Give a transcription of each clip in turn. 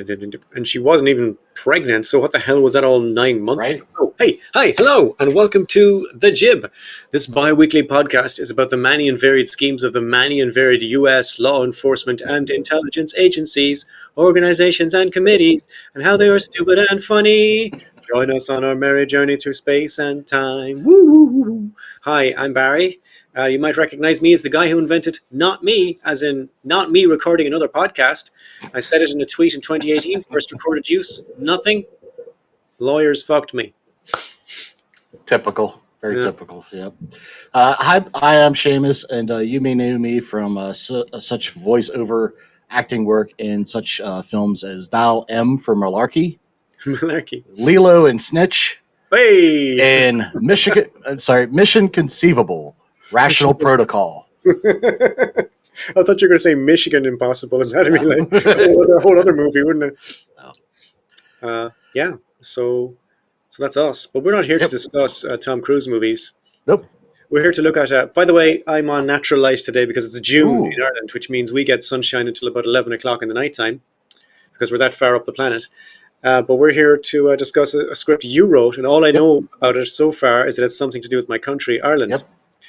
and she wasn't even pregnant. So what the hell was that all 9 months Right? ago? Oh, hey, hi, hello, and welcome to The Jib. This bi-weekly podcast is about the many and varied schemes of the many and varied U.S. law enforcement and intelligence agencies, organizations, and committees, and how they are stupid and funny. Join us on our merry journey through space and time. Woo, woo, woo, woo. Hi, I'm Barry. You might recognize me as the guy who invented not me, as in not me recording another podcast. I said it in a tweet in 2018, first recorded use, nothing. Lawyers fucked me. Typical. Very Yeah. typical. Yep. Hi, I am Seamus, and you may know me from such voiceover acting work in such films as Dial M for Malarkey, Malarkey. Lilo and Snitch, Hey! and Mission Conceivable, Rational Protocol. I thought you were going to say Michigan Impossible, and that'd be like No. a whole other movie, wouldn't it? No. Yeah, so that's us. But we're not here to Yep. discuss Tom Cruise movies. Nope. We're here to look at, by the way, I'm on natural light today because it's June Ooh. in Ireland, which means we get sunshine until about 11 o'clock in the nighttime because we're that far up the planet. But we're here to discuss a script you wrote, and all I know about it so far is that it's something to do with my country, Ireland. Yep.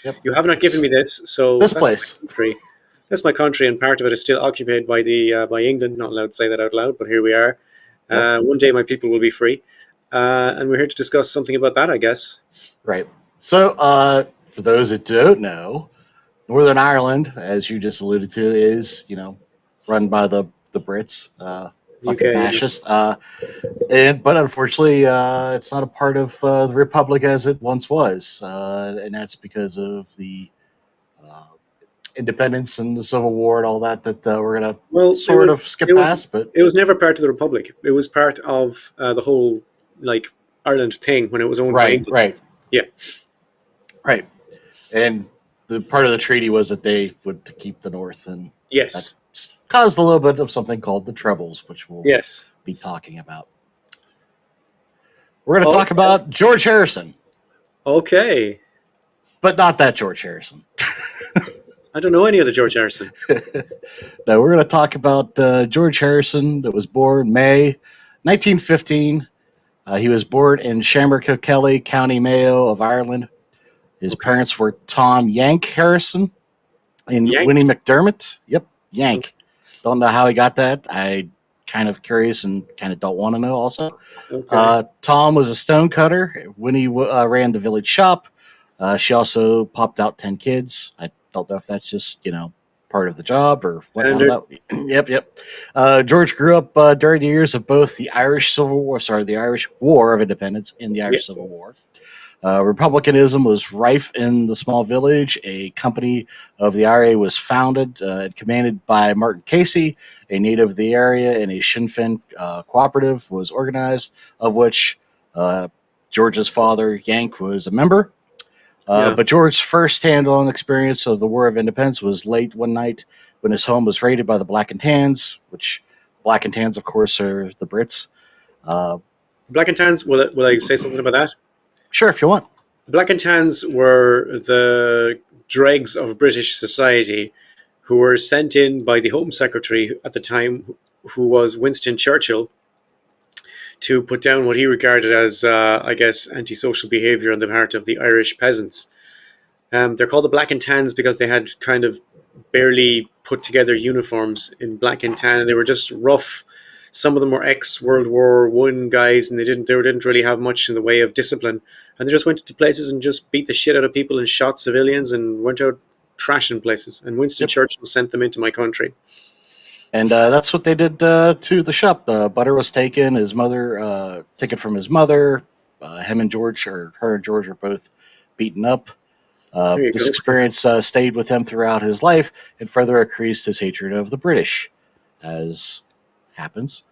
Yep. You have not given me this, so This that's place. my country. That's my country, and part of it is still occupied by by England. Not allowed to say that out loud, but here we are. Yep. One day my people will be free, and we're here to discuss something about that, I guess. Right. So, for those that don't know, Northern Ireland, as you just alluded to, is run by the Brits, fucking UK. fascist. But unfortunately, it's not a part of the Republic as it once was, and that's because of the independence and the Civil War and all that. We're gonna sort of skip past, but it was never part of the Republic. It was part of the whole like Ireland thing when it was owned by England. Right. Yeah. Right. And the part of the treaty was that they would to keep the North, and Yes. that caused a little bit of something called the Troubles, which we'll Yes. be talking about. We're going to talk about George Harrison, Okay. but not that George Harrison. I don't know any other George Harrison. No, we're going to talk about George Harrison that was born May 1915. He was born in Shamrock O'Kelly, County Mayo of Ireland. His parents were Tom Yank Harrison and Yank? Winnie McDermott. Yep, Yank. Don't know how he got that. I kind of curious and kind of don't want to know also. Okay. Tom was a stonecutter. Winnie ran the village shop. She also popped out 10 kids. I don't know if that's just, part of the job or what. Yep. George grew up during the years of both the Irish War of Independence and the Irish Civil War. Republicanism was rife in the small village. A company of the IRA was founded and commanded by Martin Casey, a native of the area, and a Sinn Féin cooperative was organized, of which George's father, Yank, was a member. But George's first hand-on experience of the War of Independence was late one night when his home was raided by the Black and Tans, which Black and Tans, of course, are the Brits. Black and Tans, will I say something about that? Sure, if you want. Black and Tans were the dregs of British society who were sent in by the Home Secretary at the time, who was Winston Churchill, to put down what he regarded as, antisocial behaviour on the part of the Irish peasants. They're called the Black and Tans because they had kind of barely put together uniforms in black and tan, and they were just rough. Some of them were ex-World War I guys, and they didn't really have much in the way of discipline. And they just went into places and just beat the shit out of people and shot civilians and went out trashing places. And Winston Churchill sent them into my country. And that's what they did to the shop. Butter was taken. His mother, taken from his mother. Her and George were both beaten up. This experience stayed with him throughout his life and further increased his hatred of the British, as happens.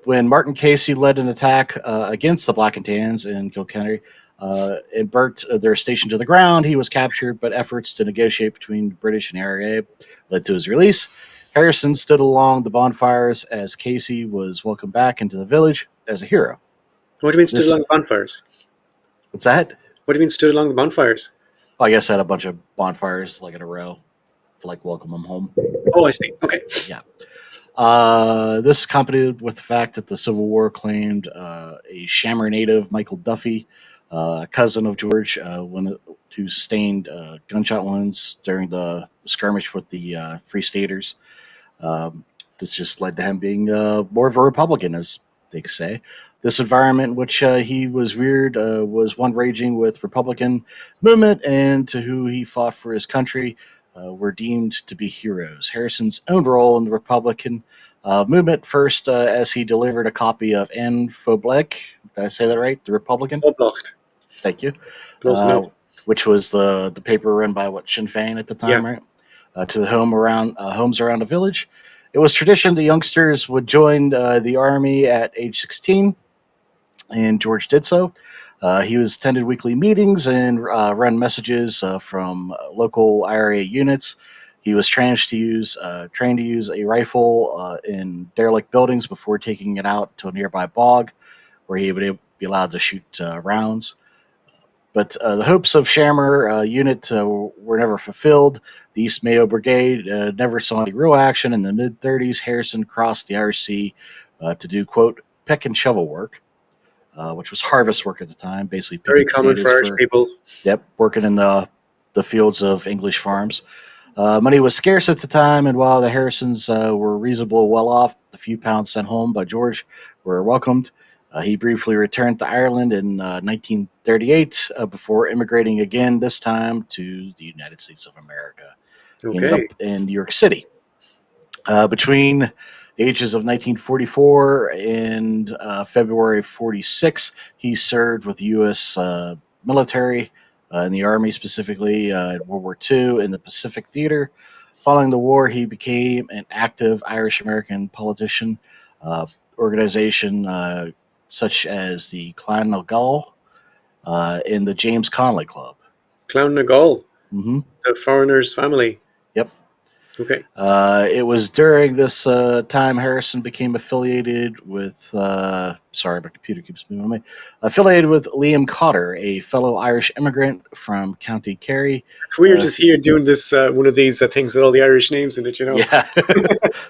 When Martin Casey led an attack against the Black and Tans in Kilkenny, and burnt their station to the ground, he was captured, but efforts to negotiate between the British and IRA led to his release. Harrison stood along the bonfires as Casey was welcomed back into the village as a hero. What do you mean stood along the bonfires? What's that? What do you mean stood along the bonfires? Well, I guess I had a bunch of bonfires like in a row. to like welcome him home. Oh, I see. Okay. Yeah. This is accompanied with the fact that the Civil War claimed a Shammer native, Michael Duffy, a cousin of George, who sustained gunshot wounds during the skirmish with the Free Staters. Um, this just led to him being more of a Republican, as they could say. This environment in which he was reared was one raging with Republican movement, and to who he fought for his country were deemed to be heroes. Harrison's own role in the Republican movement, first as he delivered a copy of Anne Faubourg, did I say that right? The Republican? Oblacht. Thank you. Close enough. Which was the paper run by Sinn Féin at the Yeah. time, right? To the homes around the village. It was tradition the youngsters would join the army at age 16, and George did so. He was attended weekly meetings and run messages from local IRA units. He was trained to use a rifle in derelict buildings before taking it out to a nearby bog, where he would be allowed to shoot rounds. But the hopes of Shammer unit were never fulfilled. The East Mayo Brigade never saw any real action. In the mid-30s, Harrison crossed the Irish Sea to do, quote, pick and shovel work, which was harvest work at the time, basically Very picking common for Irish people. Yep, working in the fields of English farms. Money was scarce at the time, and while the Harrisons were reasonably well off, the few pounds sent home by George were welcomed. He briefly returned to Ireland in 1938 before immigrating again, this time to the United States of America. He ended Okay. up in New York City. Between the ages of 1944 and February 46, he served with the U.S. Military, in the Army specifically, in World War II, in the Pacific Theater. Following the war, he became an active Irish-American politician, organization such as the Clan na Gael and the James Connolly Club. Clown na Gael, Mm-hmm. the foreigner's family. Yep. Okay. It was during this time Harrison became affiliated with. Sorry, my computer keeps moving on me. Affiliated with Liam Cotter, a fellow Irish immigrant from County Kerry. It's weird just here doing this one of these things with all the Irish names in it, you know. Yeah.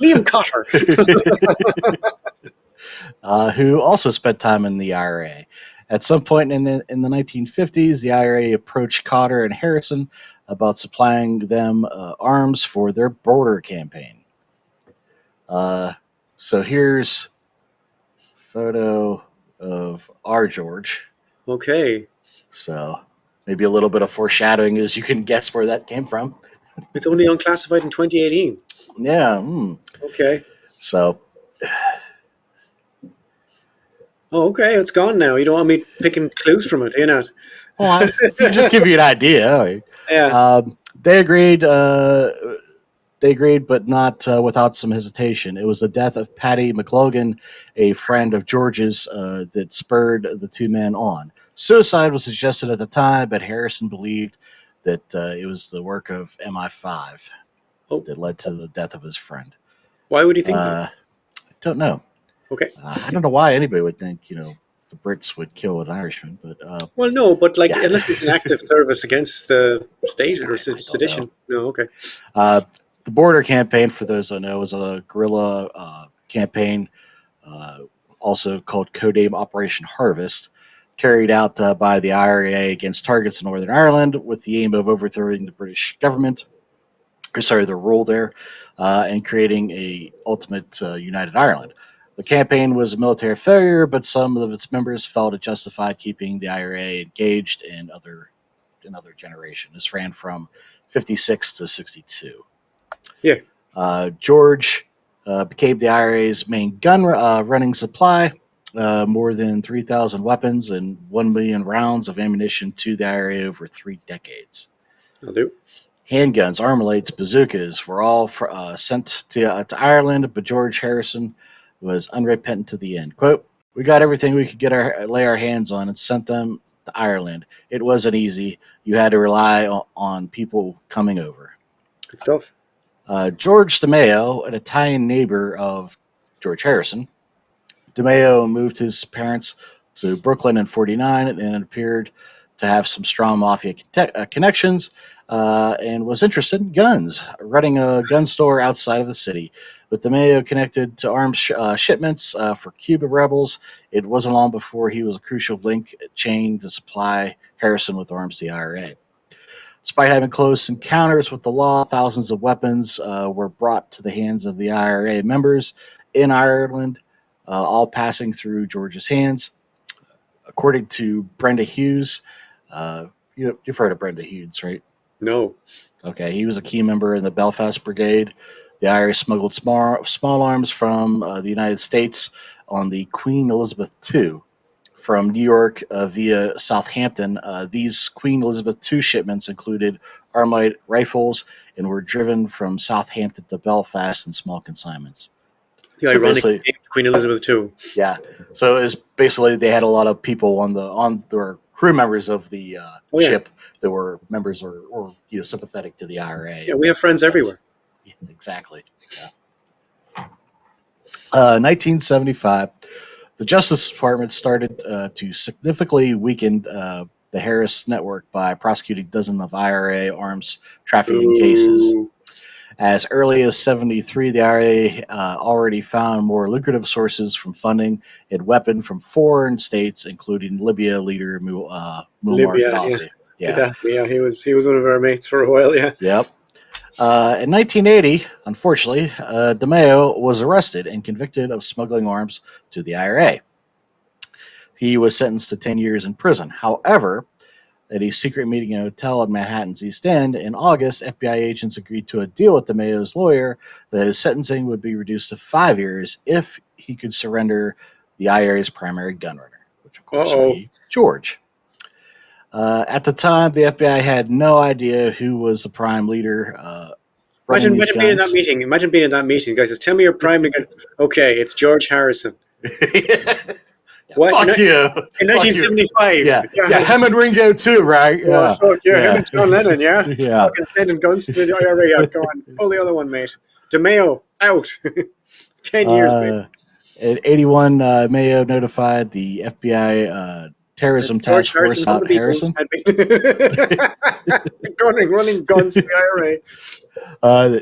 Liam Cotter. Who also spent time in the IRA. At some point in the 1950s, the IRA approached Cotter and Harrison about supplying them arms for their border campaign. So here's a photo of our George. Okay. So maybe a little bit of foreshadowing, as you can guess where that came from. It's only unclassified in 2018. Yeah. Okay. So Oh, okay. It's gone now. You don't want me picking clues from it, do you not? well, just give you an idea. Yeah. They agreed. They agreed, but not without some hesitation. It was the death of Paddy McLogan, a friend of George's, that spurred the two men on. Suicide was suggested at the time, but Harrison believed that it was the work of MI5 that led to the death of his friend. Why would you think that? I don't know. Okay. I don't know why anybody would think, the Brits would kill an Irishman, but Well, no, but yeah. unless it's an active service against the state or I don't sedition. know. No, okay. The border campaign, for those that know, was a guerrilla campaign, also called codename Operation Harvest, carried out by the IRA against targets in Northern Ireland with the aim of overthrowing the British government, the rule there, and creating a ultimate united Ireland. The campaign was a military failure, but some of its members felt it justified keeping the IRA engaged in another generation. This ran from 56 to 62. Yeah. George became the IRA's main gun running supply, more than 3,000 weapons and 1 million rounds of ammunition to the IRA over 3 decades. I'll do. Handguns, armalates, bazookas were all sent to Ireland, but George Harrison was unrepentant to the end. Quote, "We got everything we could lay our hands on and sent them to Ireland. It wasn't easy. You had to rely on people coming over." Good stuff. George DeMeo, an Italian neighbor of George Harrison. DeMeo moved his parents to Brooklyn in 1949 and appeared to have some strong mafia connections and was interested in guns, running a gun store outside of the city. With DeMeo connected to arms shipments for Cuban rebels, it wasn't long before he was a crucial link chain to supply Harrison with arms to the IRA. Despite having close encounters with the law, thousands of weapons were brought to the hands of the IRA members in Ireland, all passing through George's hands. According to Brenda Hughes, you've heard of Brenda Hughes, right? No. Okay, he was a key member in the Belfast Brigade. The IRA smuggled small arms from the United States on the Queen Elizabeth II from New York via Southampton. These Queen Elizabeth II shipments included Armalite rifles and were driven from Southampton to Belfast in small consignments. The ironic name, Queen Elizabeth II. Yeah, so it's basically they had a lot of people on their crew members of the ship that were members or sympathetic to the IRA. Yeah, we have friends everywhere. Yeah, exactly. Yeah. 1975, the Justice Department started to significantly weaken the Harris network by prosecuting dozens of IRA arms trafficking cases. As early as 73, the IRA already found more lucrative sources from funding and weapon from foreign states, including Libya leader Muammar Gaddafi. Yeah, he was one of our mates for a while. Yeah. Yep. In 1980, unfortunately, DeMeo was arrested and convicted of smuggling arms to the IRA. He was sentenced to 10 years in prison. However, at a secret meeting in a hotel in Manhattan's East End in August, FBI agents agreed to a deal with DeMeo's lawyer that his sentencing would be reduced to 5 years if he could surrender the IRA's primary gunrunner, which of course would be George. At the time, the FBI had no idea who was the prime leader. Imagine being in that meeting. Imagine being in that meeting. Guys, says, tell me your prime leader. Okay, it's George Harrison. Fuck you. In 1975. Yeah, him and Ringo too, right? Yeah, him and John Lennon, yeah? Yeah. Fucking sending guns to the IRA. Yeah, go on. Pull the other one, mate. DeMeo, out. 10 years, mate. In 81, Mayo notified the FBI terrorism task force about Harrison. Running guns to the IRA.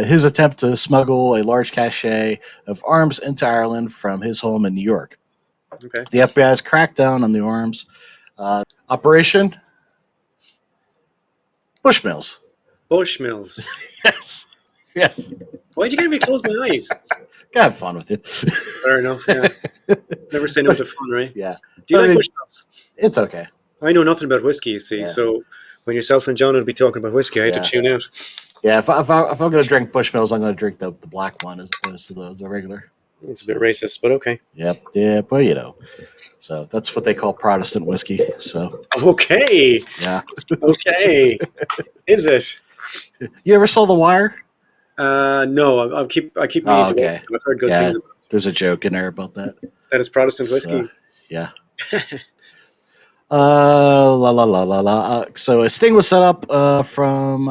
His attempt to smuggle a large cache of arms into Ireland from his home in New York. Okay. The FBI's crackdown on the arms operation Bushmills. Bushmills. Yes. Why'd you get me to close my eyes? Gotta have fun with you. Fair enough, yeah. Never say no to fun, right? Yeah. Do you like Bushmills? It's okay. I know nothing about whiskey, you see, so when yourself and John will be talking about whiskey, I had to tune out. Yeah, if I'm going to drink Bushmills, I'm going to drink the black one as opposed to the regular. It's a bit racist, but okay. Yep. Yeah, but so that's what they call Protestant whiskey. So okay. Yeah. Okay. Is it? You ever saw The Wire? No. I keep meaning to watch. I've heard good things about it. There's a joke in there about that. That is Protestant whiskey. Yeah. So a sting was set up from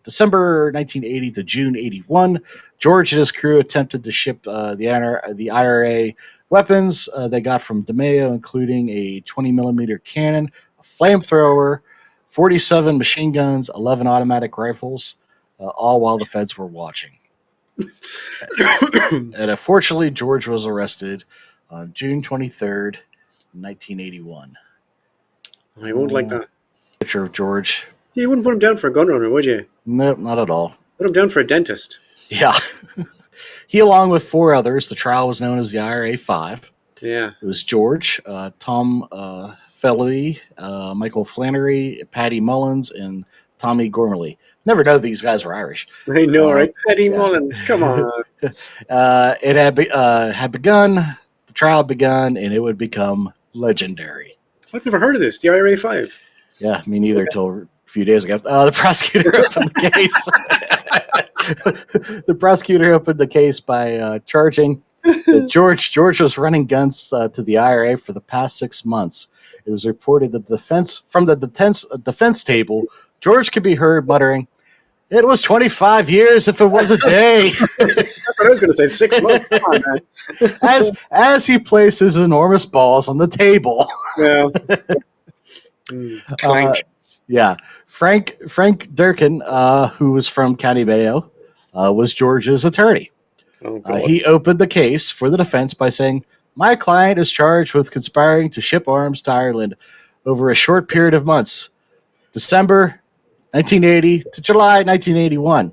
December 1980 to June 81. George and his crew attempted to ship the IRA weapons they got from DeMeo, including a 20 millimeter cannon, a flamethrower, 47 machine guns, 11 automatic rifles, all while the feds were watching. And unfortunately, George was arrested on June 23rd, 1981. I won't like that. Picture of George. You wouldn't put him down for a gun runner, would you? Nope, not at all. Put him down for a dentist. Yeah. He, along with 4 others, the trial was known as the IRA 5. Yeah. It was George, Tom Felly, Michael Flannery, Patty Mullins, and Tommy Gormley. Never know these guys were Irish. I know, right? Patty Mullins, come on. It had begun, the trial had begun, and it would become legendary. I've never heard of this, the IRA 5. Yeah, me neither until a few days ago. The prosecutor opened the case. The prosecutor opened the case by charging that George was running guns to the IRA for the past 6 months. It was reported that from the defense table, George could be heard muttering, "It was 25 years if it was a day." That's what I was going to say, 6 months. Come on, man. As he placed his enormous balls on the table. Yeah. Clank. Yeah, Frank Durkin, who was from County Mayo, was George's attorney. Oh God. He opened the case for the defense by saying, "My client is charged with conspiring to ship arms to Ireland over a short period of months, December 1980 to July 1981.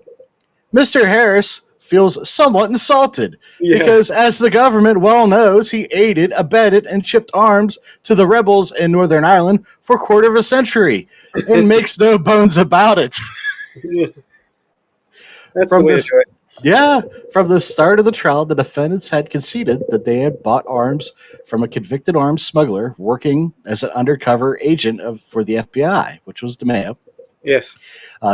Mr. Harris feels somewhat insulted Yeah. because, as the government well knows, he aided, abetted, and shipped arms to the rebels in Northern Ireland for a quarter of a century and makes no bones about it." That's the From way to this, do it. yeah, from the start of the trial, the defendants had conceded that they had bought arms from a convicted arms smuggler working as an undercover agent for the FBI, which was DeMeo, Yes.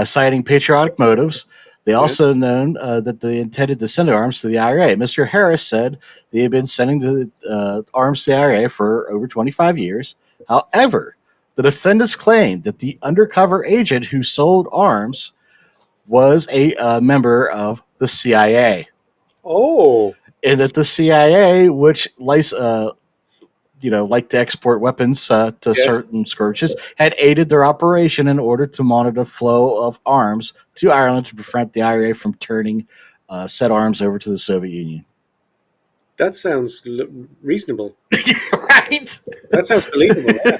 citing patriotic motives. They Yeah. also known that they intended to send arms to the IRA. Mr. Harris said they had been sending the arms to the IRA for over 25 years. However, the defendants claimed that the undercover agent who sold arms was a member of the CIA, Oh. and that the CIA, which like to export weapons to Yes. certain scourges, had aided their operation in order to monitor the flow of arms to Ireland to prevent the IRA from turning said arms over to the Soviet Union. That sounds reasonable. Right? That sounds believable. Yeah.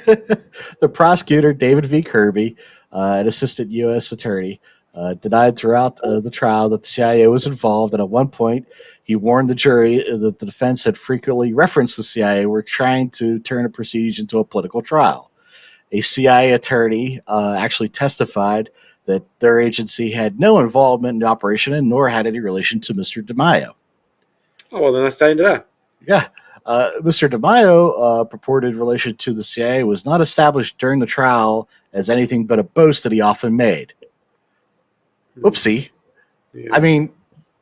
The prosecutor, David V. Kirby, an assistant U.S. attorney, denied throughout the trial that the CIA was involved, and at one point, he warned the jury that the defense had frequently referenced the CIA were trying to turn a proceeding into a political trial. A CIA attorney actually testified that their agency had no involvement in the operation and nor had any relation to Mr. DeMaio. Oh well, then let's dive into that. Yeah. Mr. DeMaio purported relation to the CIA was not established during the trial as anything but a boast that he often made. Oopsie. Yeah. I mean,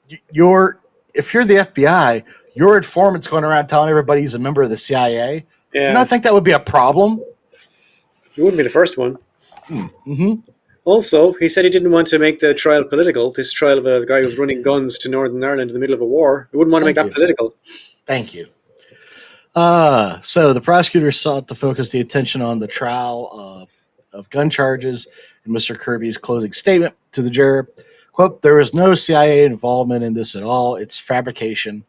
if you're the FBI, your informant's going around telling everybody he's a member of the CIA. Yeah. You don't think that would be a problem? You wouldn't be the first one. Mm-hmm. Also, he said he didn't want to make the trial political. This trial of a guy who's running guns to Northern Ireland in the middle of a war. He wouldn't want to make that political. Thank you. So the prosecutor sought to focus the attention on the trial of gun charges in Mr. Kirby's closing statement to the juror. Quote, "There was no CIA involvement in this at all. It's fabrication.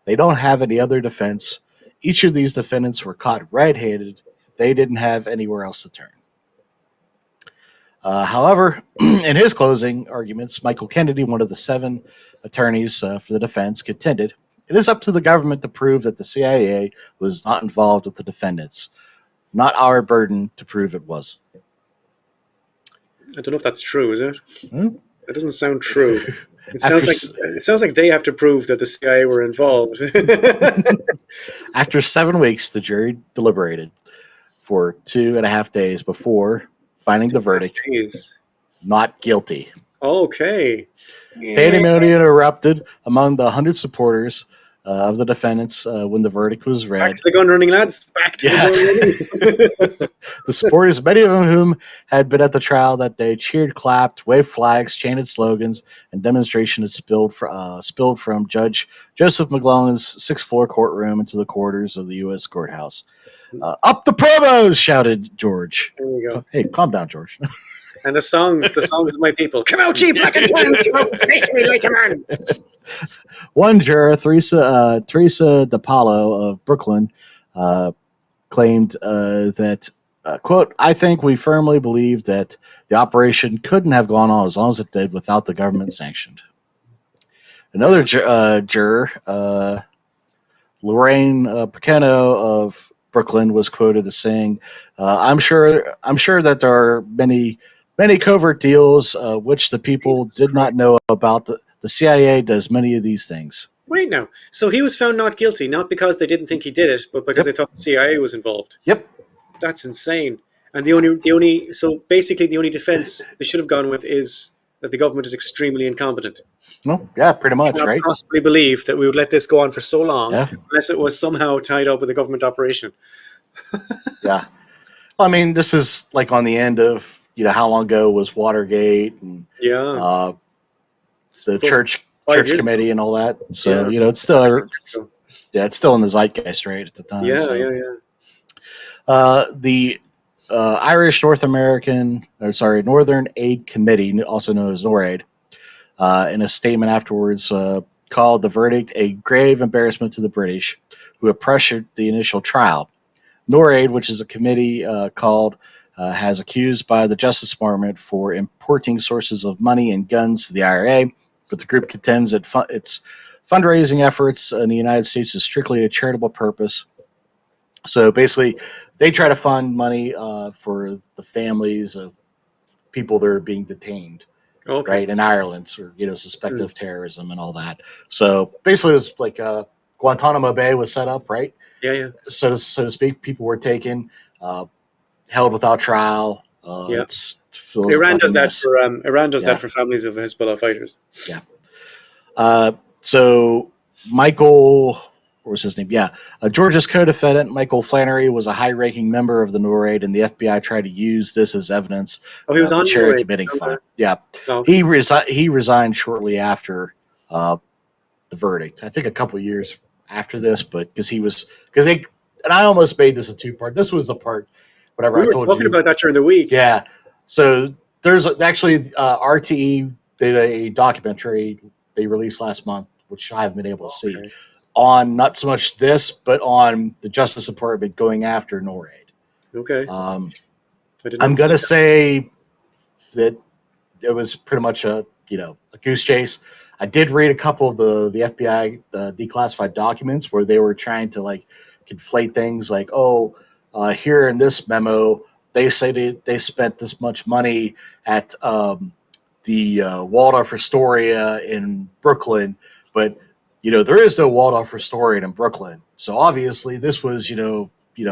They don't have any other defense. Each of these defendants were caught red-handed. They didn't have anywhere else to turn." However, in his closing arguments, Michael Kennedy, one of the 7 attorneys for the defense, contended, "It is up to the government to prove that the CIA was not involved with the defendants. Not our burden to prove it was." I don't know if that's true, is it? Hmm? That doesn't sound true. It After sounds like they have to prove that the CIA were involved. After 7 weeks, the jury deliberated for 2.5 days before finding the verdict, Jeez. not guilty. Okay. Pandemonium erupted among the 100 supporters of the defendants when the verdict was read. Back to the gun running, lads. Back to the gun running. The supporters, many of them whom had been at the trial that day, cheered, clapped, waved flags, chanted slogans, and demonstration had spilled from Judge Joseph McGlellan's 6th floor courtroom into the corridors of the U.S. courthouse. "Up the provost!" shouted George. There we go. Hey, calm down, George. And the songs of my people. Come out, ye black and tans, come out, face me like a man. One juror, Teresa DiPaolo of Brooklyn, claimed that, quote, "I think we firmly believe that the operation couldn't have gone on as long as it did without the government sanctioned." Another juror, Lorraine Pacano of Brooklyn, was quoted as saying, I'm sure that there are many covert deals which the people did not know about. The CIA does many of these things." Wait now. So he was found not guilty, not because they didn't think he did it, but because they thought the CIA was involved. Yep. That's insane. And the only defense they should have gone with is that the government is extremely incompetent. No, yeah, pretty much, I cannot right? possibly believe that we would let this go on for so long Yeah. unless it was somehow tied up with a government operation. Yeah. Well, I mean, this is like on the end of, how long ago was Watergate and Yeah. the church committee and all that. So, Yeah. it's still in the zeitgeist, right, at the time. Yeah, so. yeah. The Irish Northern Aid Committee, also known as NORAID, in a statement afterwards, called the verdict a grave embarrassment to the British, who had pressured the initial trial. NORAID, which is a committee has accused by the Justice Department for importing sources of money and guns to the IRA, but the group contends that its fundraising efforts in the United States is strictly a charitable purpose. So basically, they try to fund money for the families of people that are being detained, Okay. right, in Ireland, or suspected Hmm. of terrorism and all that. So basically, it was like Guantanamo Bay was set up, right? Yeah, yeah, So to speak. People were taken, uh, held without trial. yeah. It was a fucking mess. Iran does that Yeah, for families of Hezbollah fighters. yeah. So Michael, what was his name? Yeah, Georgia's co-defendant Michael Flannery was a high-ranking member of the NORAID, and the FBI tried to use this as evidence Oh, he was the on cherry Norway. committing fun. Yeah, Oh, okay. he resigned shortly after uh, the verdict. I think a couple of years after this, but because they and I almost made this a two-part. This was the part, whatever We I were told talking you. about that during the week. Yeah. So there's actually RTE did a documentary they released last month, which I haven't been able to see, Okay. on not so much this, but on the Justice Department going after NORAID. Okay. Um, I did I'm not see gonna that. say that it was pretty much a goose chase. I did read a couple of the FBI declassified documents where they were trying to like conflate things like, oh, here in this memo they say they spent this much money at the Waldorf Astoria in Brooklyn, but there is no Waldorf Astoria in Brooklyn. So obviously this was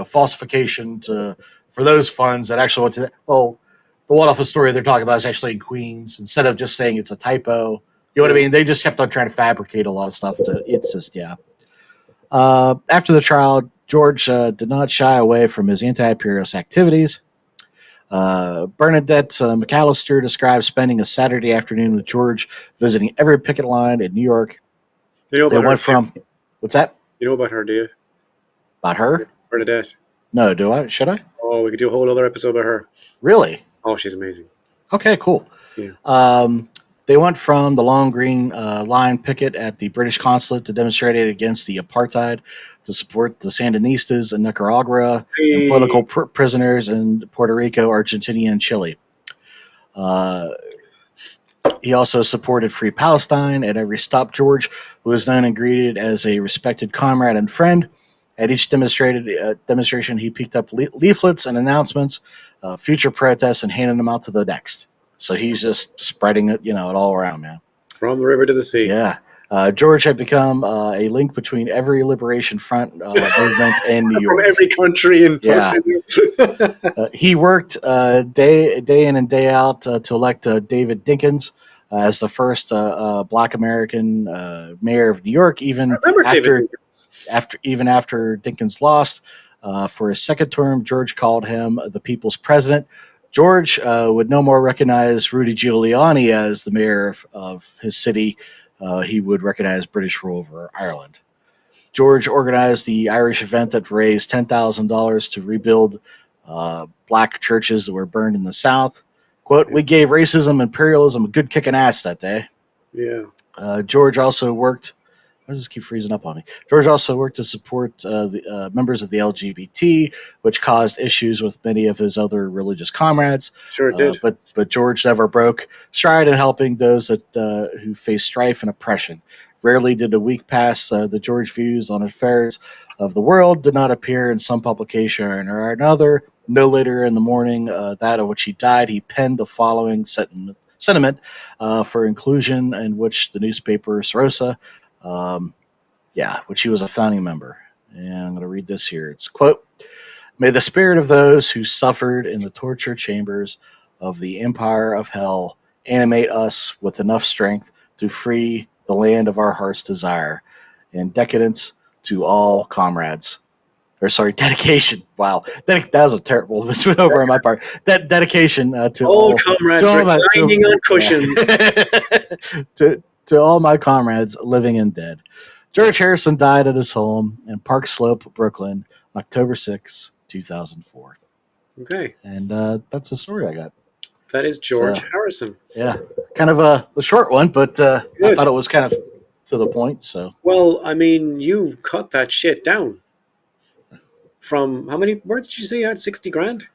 falsification for those funds that actually went to the Waldorf Astoria they're talking about is actually in Queens instead of just saying it's a typo. You know what I Yeah. mean? They just kept on trying to fabricate a lot of stuff to it's just yeah. After the trial, George did not shy away from his anti-imperialist activities. Bernadette McAllister describes spending a Saturday afternoon with George visiting every picket line in New York. You know They about her? went from what's that You know about her, do you? about her? Bernadette. No, do I? Should I? Oh, we could do a whole other episode about her. Really? Oh, she's amazing. Okay, cool. Yeah. They went from the long green line picket at the British consulate to demonstrate against the apartheid, to support the Sandinistas in Nicaragua, and political prisoners in Puerto Rico, Argentina, and Chile. Uh, he also supported Free Palestine at every stop. George, who was known and greeted as a respected comrade and friend, at each demonstration, he picked up leaflets and announcements, future protests, and handed them out to the next. So he's just spreading it, it all around, man. From the river to the sea. Yeah. George had become a link between every liberation front movement in New From York. every country in Yeah. He worked day in and day out to elect David Dinkins as the first Black American mayor of New York, even I remember David Dinkins. after Dinkins lost. For his second term, George called him the people's president. George would no more recognize Rudy Giuliani as the mayor of his city. He would recognize British rule over Ireland. George organized the Irish event that raised $10,000 to rebuild black churches that were burned in the South. Quote, "We gave racism and imperialism a good kicking ass that day." Yeah. George also worked. Why does this keep freezing up on me? George also worked to support the members of the LGBT, which caused issues with many of his other religious comrades. Sure it did. But George never broke stride in helping those who face strife and oppression. Rarely did a week pass the George views on affairs of the world did not appear in some publication or another. No later in the morning that of which he died, he penned the following sentiment for inclusion, in which the newspaper Sarosa, which he was a founding member. And I'm going to read this here. It's quote, "May the spirit of those who suffered in the torture chambers of the empire of hell animate us with enough strength to free the land of our heart's desire, and decadence to all comrades." Dedication. Wow, that was a terrible misnomer on my part. That dedication to all comrades reclining on cushions. Yeah. to all my comrades, living and dead. George Harrison died at his home in Park Slope, Brooklyn, October 6, 2004. Okay. And that's the story I got. That is George So, Harrison. yeah, kind of a short one, but I Good. thought it was kind of to the point. So, Well, I mean, you cut that shit down from how many words did you say you had? 60 grand?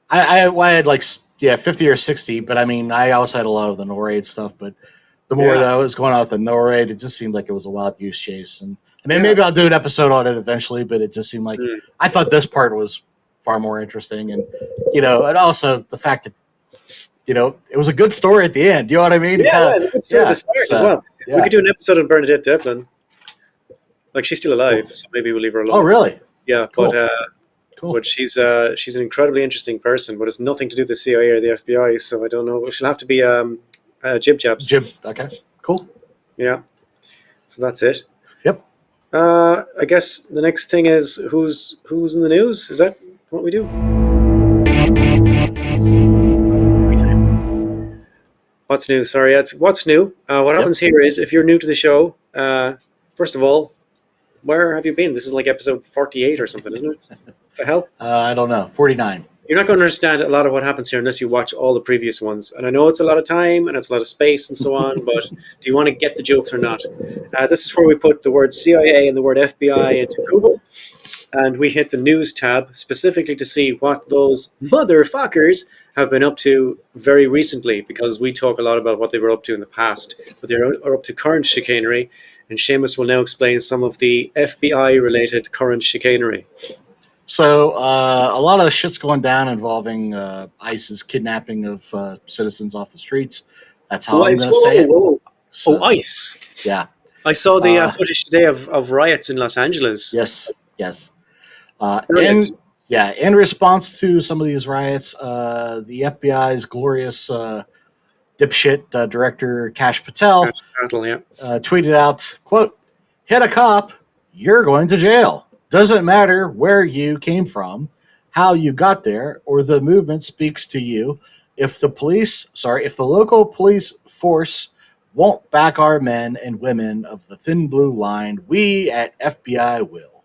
I had like 50 or 60, but I mean, I also had a lot of the NORAID stuff, but the more Yeah. that I was going out with the NORAID, it just seemed like it was a wild goose chase. And I mean, Yeah. maybe I'll do an episode on it eventually, but it just seemed like Mm. I thought this part was far more interesting. And, and also the fact that, it was a good story at the end. You know what I mean? It Yeah, kind well, of, it's a good story at the yeah. start as So, well. We yeah. could do an episode on Bernadette Devlin. Like, she's still alive, Cool. so maybe we'll leave her Oh, alone. really? Yeah, Cool. but Cool. she's an incredibly interesting person, but it's nothing to do with the CIA or the FBI, so I don't know. She'll have to be Jib Jabs. Jib. Okay. Cool. Yeah, so that's it. Yep. I guess the next thing is who's in the news. Is that what we do? What's new? Sorry, it's what's new. What happens here is if you're new to the show, first of all, where have you been? This is like episode 48 or something, isn't it? The hell? I don't know. 49. You're not going to understand a lot of what happens here unless you watch all the previous ones. And I know it's a lot of time and it's a lot of space and so on, but do you want to get the jokes or not? This is where we put the word CIA and the word FBI into Google, and we hit the news tab specifically to see what those motherfuckers have been up to very recently, because we talk a lot about what they were up to in the past, but they are up to current chicanery, and Seamus will now explain some of the FBI-related current chicanery. So a lot of shit's going down involving ICE's kidnapping of citizens off the streets. That's how I'm going to say it. So, ICE. Yeah. I saw the footage today of riots in Los Angeles. Yes. Brilliant. In response to some of these riots, the FBI's glorious dipshit director Kash Patel tweeted out, quote, "Hit a cop, you're going to jail. Doesn't matter where you came from, how you got there, or the movement speaks to you. If the local police force won't back our men and women of the thin blue line, we at FBI will."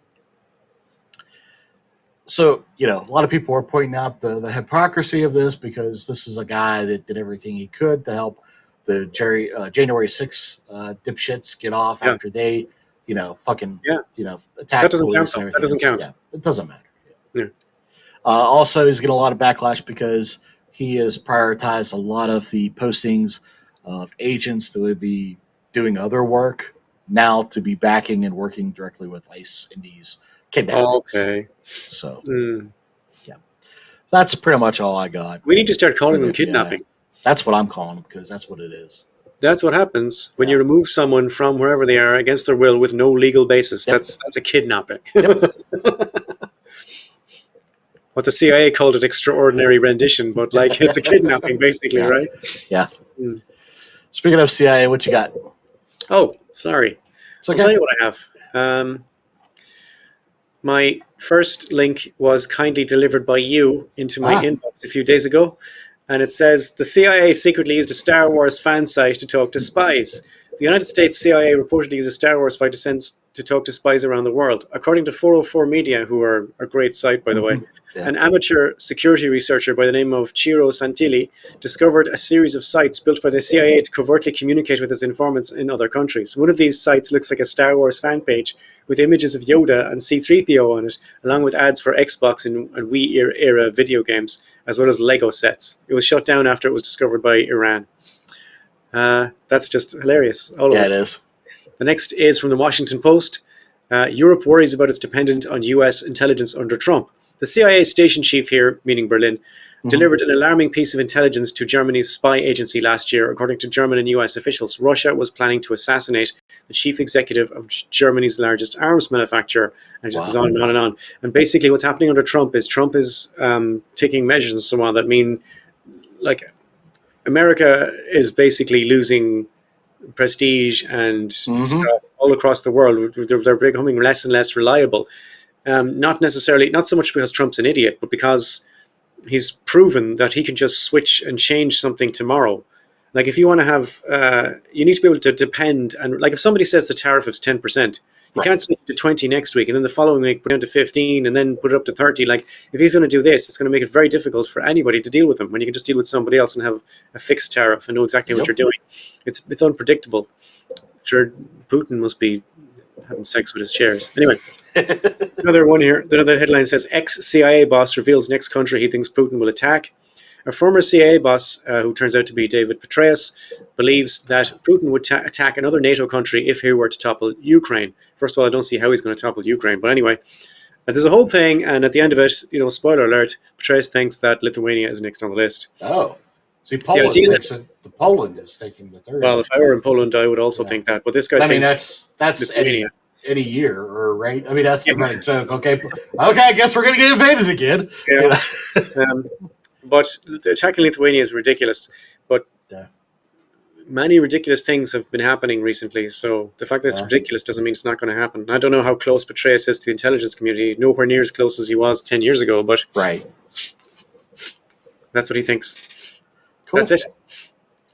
So, a lot of people are pointing out the hypocrisy of this, because this is a guy that did everything he could to help the January 6th dipshits get off after they, attack police and everything. That doesn't count. Yeah, it doesn't matter. Yeah. Also, he's getting a lot of backlash because he has prioritized a lot of the postings of agents that would be doing other work now to be backing and working directly with ICE in these kidnappings. Okay. So, yeah, that's pretty much all I got. We need to start calling them kidnapping. That's what I'm calling them, because that's what it is. That's what happens when you remove someone from wherever they are against their will with no legal basis. Yep. That's a kidnapping. Yep. What the CIA called it, extraordinary rendition, but like it's a kidnapping basically, right? Yeah. Speaking of CIA, what you got? Oh, sorry. Okay. I'll tell you what I have. My first link was kindly delivered by you into my inbox a few days ago. And it says, the CIA secretly used a Star Wars fan site to talk to spies. The United States CIA reportedly used a Star Wars site to talk to spies around the world. According to 404 Media, who are a great site, by the way, an amateur security researcher by the name of Ciro Santilli discovered a series of sites built by the CIA to covertly communicate with its informants in other countries. One of these sites looks like a Star Wars fan page with images of Yoda and C-3PO on it, along with ads for Xbox and Wii-era video games, as well as Lego sets. It was shut down after it was discovered by Iran. That's just hilarious. It is. The next is from the Washington Post. Europe worries about its dependence on US intelligence under Trump. The CIA station chief here, meaning Berlin, delivered an alarming piece of intelligence to Germany's spy agency last year. According to German and US officials, Russia was planning to assassinate the chief executive of Germany's largest arms manufacturer, and it just goes on and on and on. And basically what's happening under Trump is taking measures and so on that mean, like, America is basically losing prestige and stuff all across the world. They're becoming less and less reliable. Not so much because Trump's an idiot, but because he's proven that he can just switch and change something tomorrow. Like, if you want to have, you need to be able to depend. And like, if somebody says the tariff is 10%, You Right. can't switch to 20 next week and then the following week put it down to 15 and then put it up to 30. Like, if he's going to do this, it's going to make it very difficult for anybody to deal with him when you can just deal with somebody else and have a fixed tariff and know exactly what Yep. you're doing. It's unpredictable. Sure, Putin must be having sex with his chairs. Anyway, another one here. Another headline says ex-CIA boss reveals next country he thinks Putin will attack. A former CIA boss, who turns out to be David Petraeus, believes that Putin would attack another NATO country if he were to topple Ukraine. First of all, I don't see how he's going to topple Ukraine, but anyway, there's a whole thing, and at the end of it, spoiler alert, Petraeus thinks that Lithuania is next on the list. Oh, see, The Poland idea thinks that the Poland is thinking that they're. Well, if I were in Poland, I would also Yeah. think that, but this guy I mean, thinks that's Lithuania. any year, or right? I mean, that's the Yeah. running joke. Okay, I guess we're gonna get invaded again. Yeah. But attacking Lithuania is ridiculous. But Yeah. many ridiculous things have been happening recently. So the fact that it's Yeah. ridiculous doesn't mean it's not going to happen. I don't know how close Petraeus is to the intelligence community. Nowhere near as close as he was 10 years ago, but Right. that's what he thinks. Cool. That's it.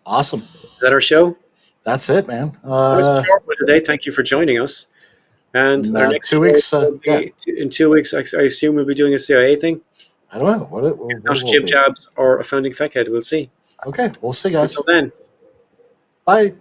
Awesome. Is that our show? That's it, man. That was a short one today. Thank you for joining us. And In, our next 2 weeks, show will be- in 2 weeks, I assume we'll be doing a CIA thing. I don't know. What Not will Jib be. Jabs or a founding feckhead. We'll see. Okay, we'll see, guys. Until then. Bye.